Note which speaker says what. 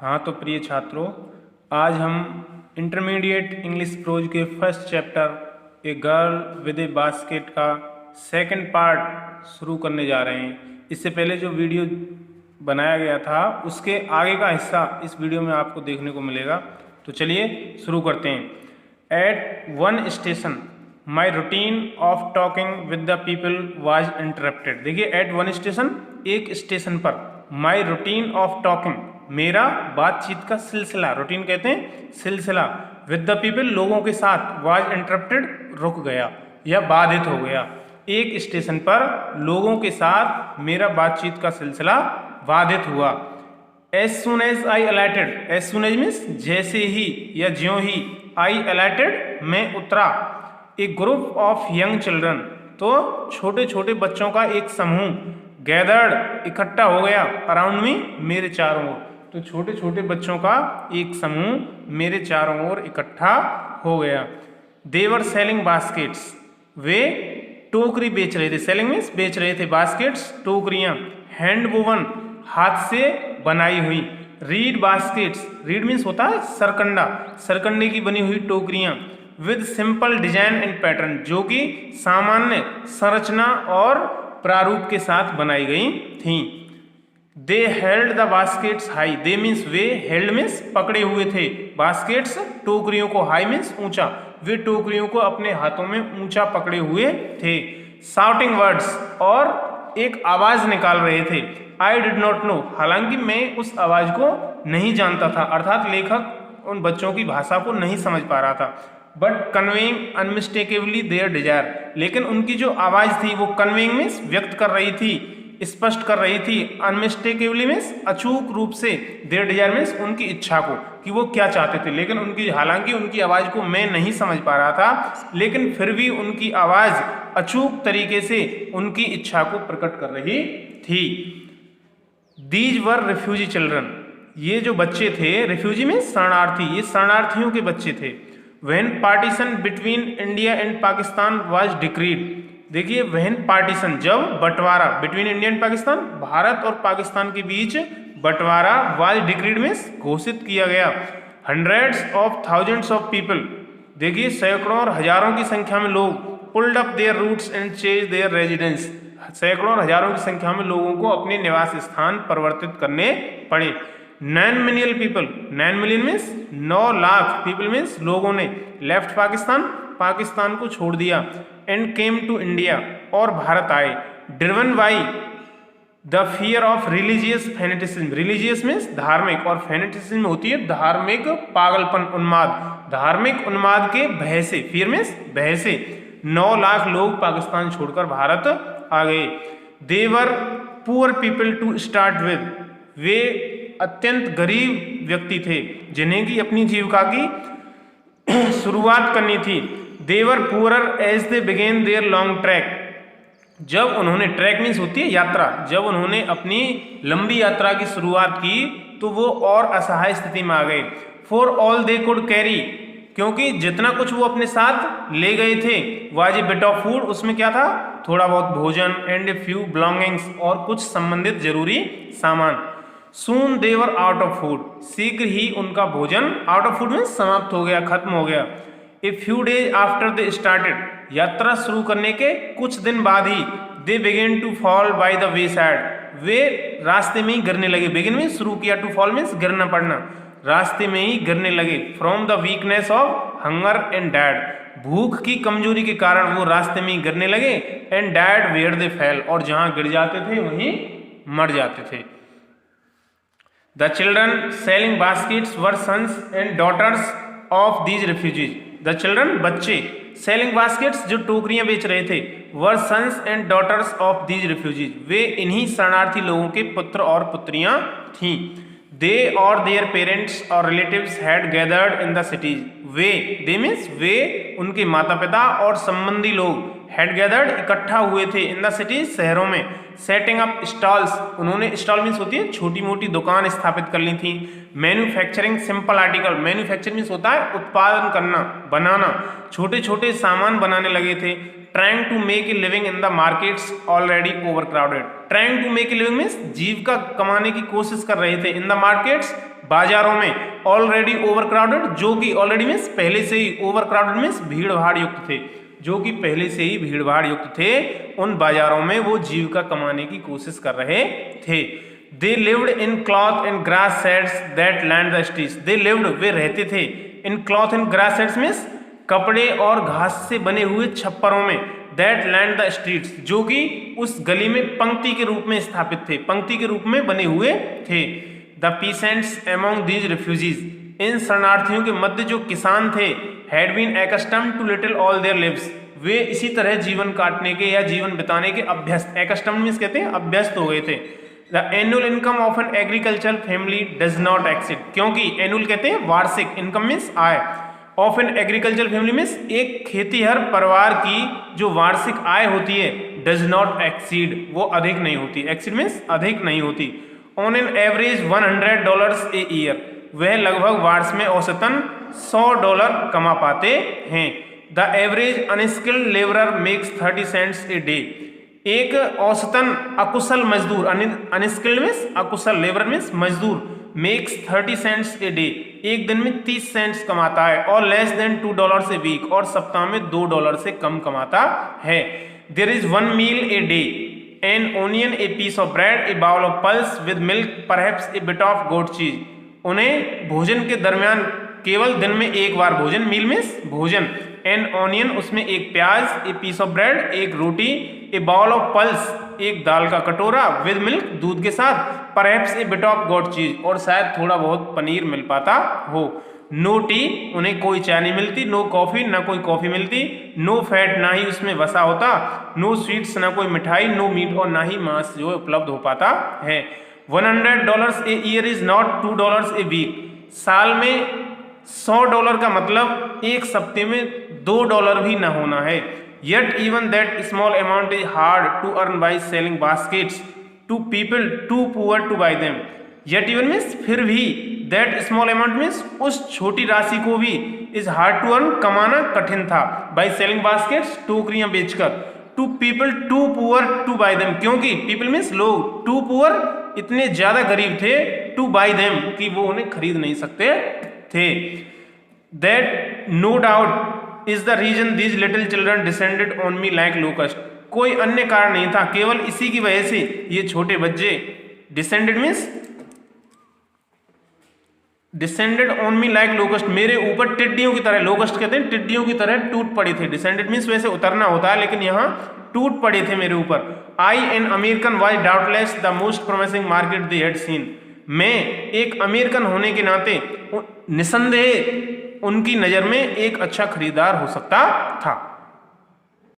Speaker 1: हाँ तो प्रिय छात्रों, आज हम इंटरमीडिएट इंग्लिश प्रोज के first chapter a girl with A basket का सेकंड पार्ट शुरू करने जा रहे हैं। इससे पहले जो वीडियो बनाया गया था उसके आगे का हिस्सा इस वीडियो में आपको देखने को मिलेगा। तो चलिए शुरू करते हैं। At one station my routine of talking with the people was interrupted. देखिए, एट वन स्टेशन, एक स्टेशन पर, माई रूटीन ऑफ टॉकिंग, मेरा बातचीत का सिलसिला, रूटीन कहते हैं सिलसिला, विद द पीपल, लोगों के साथ, वाज इंटरप्टेड, रुक गया या बाधित हो गया। एक स्टेशन पर लोगों के साथ मेरा बातचीत का सिलसिला बाधित हुआ। As soon as I alighted, as soon as means जैसे ही या ज्यों ही, आई अलाइटेड मैं उतरा, a group of young children, तो छोटे छोटे बच्चों का एक समूह, गैदर्ड इकट्ठा हो गया, अराउंड मी, मेरे चारों ओर, तो छोटे छोटे बच्चों का एक समूह मेरे चारों ओर इकट्ठा हो गया। देवर सेलिंग बास्केट्स, वे टोकरी बेच रहे थे, सेलिंग मीन्स बेच रहे थे, बास्केट्स टोकरियां, हैंड वोवन हाथ से बनाई हुई, रीड बास्केट्स, रीड मीन्स होता है सरकंडा, सरकंडे की बनी हुई टोकरियां, with simple design and pattern, जो कि सामान्य संरचना और प्रारूप के साथ बनाई गई थी। दे held the baskets high, they means way, held means पकड़े हुए थे, बास्केट्स टोकरियों को, हाई मीन्स ऊंचा, वे टोकरियों को अपने हाथों में ऊंचा पकड़े हुए थे। शाउटिंग वर्ड्स, और एक आवाज निकाल रहे थे। आई डिड नॉट नो, हालांकि मैं उस आवाज को नहीं जानता था, अर्थात लेखक उन बच्चों की भाषा को नहीं समझ पा रहा था। बट कन्वेइंग अनमिस्टेकेबली देयर डिजायर, लेकिन उनकी जो आवाज थी वो कन्वेइंग मीन्स व्यक्त कर रही थी, स्पष्ट कर रही थी, अनमिस्टेकेबली मीन्स अचूक रूप से, देयर डिजायर मीन्स उनकी इच्छा को, कि वो क्या चाहते थे। लेकिन उनकी, हालांकि उनकी आवाज को मैं नहीं समझ पा रहा था, लेकिन फिर भी उनकी आवाज अचूक तरीके से उनकी इच्छा को प्रकट कर रही थी। दीज वर रिफ्यूजी चिल्ड्रन, ये जो बच्चे थे, रिफ्यूजी मीन्स शरणार्थी, ये शरणार्थियों के बच्चे थे। When partition between India and Pakistan was decreed, देखिए व्हेन पार्टीशन, जब बंटवारा, between India and Pakistan, Bharat और पाकिस्तान के बीच बंटवारा, वाज डिक्रीड मीन्स घोषित किया गया। Hundreds of thousands of people, देखिए सैकड़ों और हजारों की संख्या में लोग, pulled up their roots and change their residence, सैकड़ों और हजारों की संख्या में लोगों को अपने निवास स्थान परिवर्तित करने पड़े। 9 million people, 9 million means 9 lakh, people means लोगों ने, लेफ्ट पाकिस्तान, पाकिस्तान को छोड़ दिया, एंड केम टू इंडिया, और भारत आए, driven by the fear of religious fanaticism, religious means धार्मिक, और फेनेटिज्म होती है धार्मिक पागलपन, उन्माद, धार्मिक उन्माद के भय से, फियर मीन्स भय से 9 लाख लोग पाकिस्तान छोड़कर भारत आ गए। They were poor people to start with, वे अत्यंत गरीब व्यक्ति थे जिन्हें की अपनी जीविका की शुरुआत करनी थी। They were poorer as they began their long track, जब उन्होंने, ट्रैक मीन्स होती है यात्रा, जब उन्होंने अपनी लंबी यात्रा की शुरुआत की तो वो और असहाय स्थिति में आ गए। For all they could carry, क्योंकि जितना कुछ वो अपने साथ ले गए थे, was a bit of food, उसमें क्या था, थोड़ा बहुत भोजन, एंड ए फ्यू बिलोंगिंग्स, और कुछ संबंधित जरूरी सामान। सून देवर आउट ऑफ फूड, शीघ्र ही उनका भोजन, आउट ऑफ फूड में समाप्त हो गया, खत्म हो गया। A few days after they started, यात्रा शुरू करने के कुछ दिन बाद ही, they began to fall by the wayside, वे रास्ते में ही गिरने लगे, बिगिन में शुरू किया, टू फॉल मीन्स गिरना पड़ना, रास्ते में ही गिरने लगे। From the weakness of hunger and dad, भूख की कमजोरी के कारण वो रास्ते में ही गिरने लगे, and dead where they fell, और जहां गिर जाते थे वहीं मर जाते थे। The children selling baskets were sons and daughters of these refugees. The children, बच्चे, selling baskets, जो टोकरियां बेच रहे थे, were sons and daughters of these refugees, वे इन्हीं शरणार्थी लोगों के पुत्र और पुत्रियां थीं। They or their parents or relatives had gathered in the cities. Way, they means वे, उनके माता पिता और संबंधी लोग, had gathered इकट्ठा हुए थे, in the cities, शहरों में, सेटिंग अप स्टॉल्स, उन्होंने, स्टॉल मीन्स होती है छोटी मोटी दुकान स्थापित कर ली थी। Manufacturing simple article, manufacture means होता है उत्पादन करना, बनाना, छोटे छोटे सामान बनाने लगे थे। Trying to make a living in the markets already overcrowded. Trying to make a living means जीविका कमाने की कोशिश कर रहे थे, इन द मार्केट्स बाजारों में, ऑलरेडी ओवरक्राउडेड जो कि ऑलरेडी मीन्स पहले से ही, ओवरक्राउडेड मीन्स भीड़ भाड़ युक्त थे, जो कि पहले से ही भीड़ भाड़ युक्त थे, उन बाजारों में वो जीविका कमाने की कोशिश कर रहे थे। They lived in cloth and grass sheds that lined the streets. They lived, वे रहते थे, in cloth and grass sheds means कपड़े और घास से बने हुए छप्परों में, that lined the streets, जो कि उस गली में पंक्ति के रूप में स्थापित थे, पंक्ति के रूप में बने हुए थे। The peasants among these refugees, इन शरणार्थियों के मध्य जो किसान थे, had been accustomed to little all their lives, वे इसी तरह जीवन काटने के या जीवन बिताने के अभ्यस्त, accustomed means कहते हैं अभ्यस्त हो गए थे। The annual income of an agricultural family does not exceed, क्योंकि annual कहते हैं वार्षिक, income means I, of an agricultural family means एक खेतीहर परिवार की जो वार्षिक आय होती है, does not exceed, वो अधिक नहीं होती, exceed means अधिक नहीं होती। On an average $100 a year, वह लगभग वार्ष में औसतन $100 कमा पाते हैं। The average unskilled laborer makes 30 cents a day, एक औसतन अकुशल मजदूर, अनस्किल्ड मीन्स अकुशल, लेबर मीन्स मजदूर, मेक्स 30 सेंट्स ए डे, एक दिन में 30 सेंट्स कमाता है, और लेस देन $2 ए वीक, और सप्ताह में $2 से कम कमाता है। There is 1 meal a day, an onion, a piece of bread, a bowl of pulse with milk, perhaps a bit of goat cheese. उन्हें भोजन के दरमियान केवल दिन में एक बार भोजन, मील मीन्स भोजन, एन ऑनियन उसमें एक प्याज, ए पीस ऑफ ब्रेड एक रोटी, ए बाउल ऑफ पल्स एक दाल का कटोरा, विद मिल्क दूध के साथ, perhaps a bit of got चीज, और शायद थोड़ा बहुत पनीर मिल पाता हो। नो टी, उन्हें कोई चाय नहीं मिलती, नो कॉफी, ना कोई कॉफी मिलती, नो फैट, ना ही उसमें वसा होता, नो स्वीट्स, ना कोई मिठाई, नो मीट, और ना ही मांस जो उपलब्ध हो पाता है। $100 a year is not $2 a week, साल में $100 का मतलब एक सप्ते में $2 भी ना होना है। Yet even that small amount is hard to earn by selling baskets to people too poor to buy them. Yet even means फिर भी, that small amount means उस छोटी राशि को भी, is hard to earn कमाना कठिन था, by selling baskets टोकरियां बेचकर, to people too poor to buy them, क्योंकि people means लोग, too poor इतने ज्यादा गरीब थे, to buy them कि वो उन्हें खरीद नहीं सकते थे। That no doubt is the reason these little children descended on me like locust, कोई अन्य कारण नहीं था, केवल इसी की वजह से ये छोटे बच्चे, descended means descended on me like locust, मेरे ऊपर टिड्डियों की तरह, लोकस्ट कहते हैं टिड्डियों की तरह टूट पड़े थे। descended means वैसे उतरना होता है, लेकिन यहाँ टूट पड़े थे मेरे ऊपर। I an American was doubtless the most promising market they had seen, मैं एक अमेरिकन होने के नाते निसंदेह उनकी नज़र में एक अच्छा खरीदार हो सकता था।